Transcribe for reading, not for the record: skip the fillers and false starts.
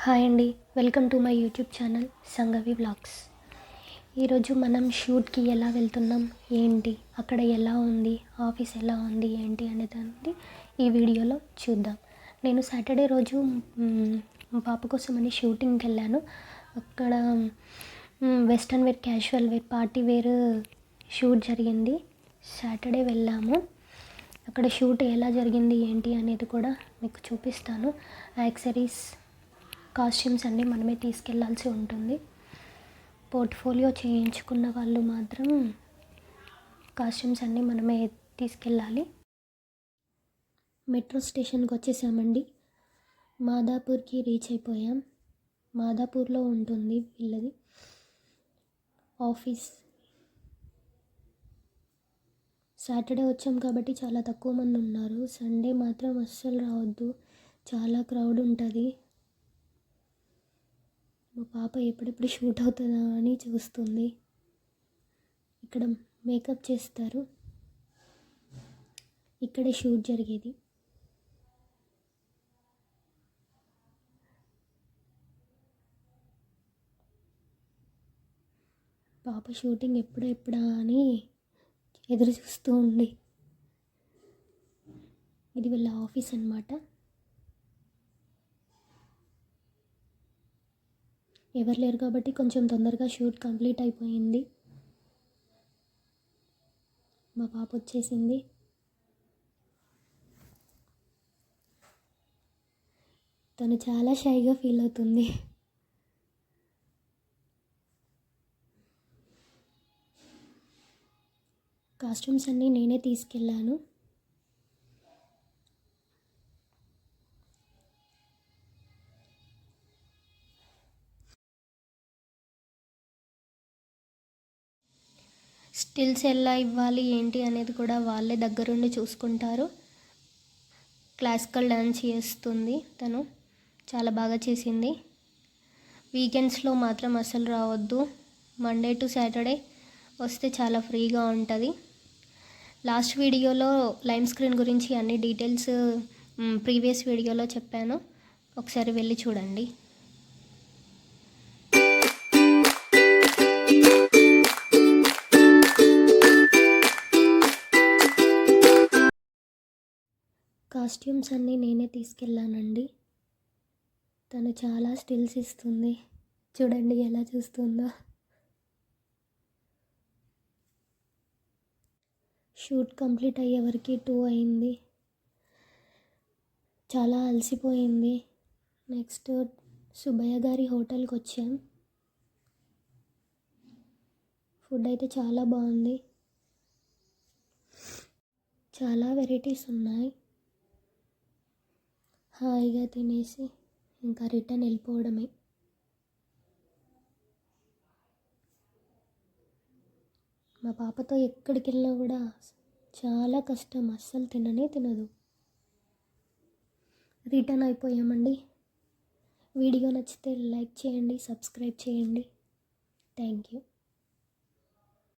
Hi అండి, welcome to my YouTube channel Sangavi vlogs. ఈరోజు మనం షూట్కి ఎలా వెళ్తున్నాం, ఏంటి, అక్కడ ఎలా ఉంది, ఆఫీస్ ఎలా ఉంది, ఏంటి అనేది ఈ వీడియోలో చూద్దాం. నేను సాటర్డే రోజు మా పాప కోసమని షూటింగ్కి వెళ్ళాను. అక్కడ western wear, casual wear, party wear shoot జరిగింది. సాటర్డే వెళ్ళాము. అక్కడ షూట్ ఎలా జరిగింది ఏంటి అనేది కూడా మీకు చూపిస్తాను. యాక్సెసరీస్, కాస్ట్యూమ్స్ అన్నీ మనమే తీసుకెళ్లాల్సి ఉంటుంది. పోర్ట్ఫోలియో చేయించుకున్న వాళ్ళు మాత్రం కాస్ట్యూమ్స్ అన్నీ మనమే తీసుకెళ్ళాలి. మెట్రో స్టేషన్కి వచ్చేసామండి. మాదాపూర్కి రీచ్ అయిపోయాం. మాదాపూర్లో ఉంటుంది వీళ్ళది ఆఫీస్. సాటర్డే వచ్చాం కాబట్టి చాలా తక్కువ మంది ఉన్నారు. సండే మాత్రం అస్సలు రావద్దు, చాలా క్రౌడ్ ఉంటుంది. మా పాప ఎప్పుడెప్పుడు షూట్ అవుతుందా అని చూస్తుంది. ఇక్కడ మేకప్ చేస్తారు, ఇక్కడే షూట్ జరిగేది. పాప షూటింగ్ ఎప్పుడా అని ఎదురు చూస్తూ ఉంది. ఇది వీళ్ళ ఆఫీస్ అన్నమాట. ఎవరు లేరు కాబట్టి కొంచెం తొందరగా షూట్ కంప్లీట్ అయిపోయింది. మా పాప వచ్చేసింది. తను చాలా షైగా ఫీల్ అవుతుంది. కాస్ట్యూమ్స్ అన్నీ నేనే తీసుకెళ్ళాను. స్టిల్స్ ఎలా ఇవ్వాలి ఏంటి అనేది కూడా వాళ్ళే దగ్గరుండి చూసుకుంటారు. క్లాసికల్ డ్యాన్స్ చేస్తుంది తను, చాలా బాగా చేసింది. వీకెండ్స్లో మాత్రం అసలు రావద్దు. మండే టు సాటర్డే వస్తే చాలా ఫ్రీగా ఉంటుంది. లాస్ట్ వీడియోలో లైమ్ స్క్రీన్ గురించి అన్ని డీటెయిల్స్ ప్రీవియస్ వీడియోలో చెప్పాను, ఒకసారి వెళ్ళి చూడండి. కాస్ట్యూమ్స్ అన్నీ నేనే తీసుకెళ్ళానండి. తను చాలా స్టిల్స్ ఇస్తుంది, చూడండి ఎలా చూస్తుందో. షూట్ కంప్లీట్ అయ్యే వరకు 2 అయింది. చాలా అలసిపోయింది. నెక్స్ట్ సుబ్బయ్య గారి హోటల్కి వచ్చాం. ఫుడ్ అయితే చాలా బాగుంది, చాలా వెరైటీస్ ఉన్నాయి. హాయిగా తినేసి ఇంకా రిటర్న్ వెళ్ళిపోవడమే. మా పాపతో ఎక్కడికి వెళ్ళినా కూడా చాలా కష్టం, అస్సలు తినదు. రిటర్న్ అయిపోయామండి. వీడియో నచ్చితే లైక్ చేయండి, సబ్స్క్రైబ్ చేయండి. Thank you.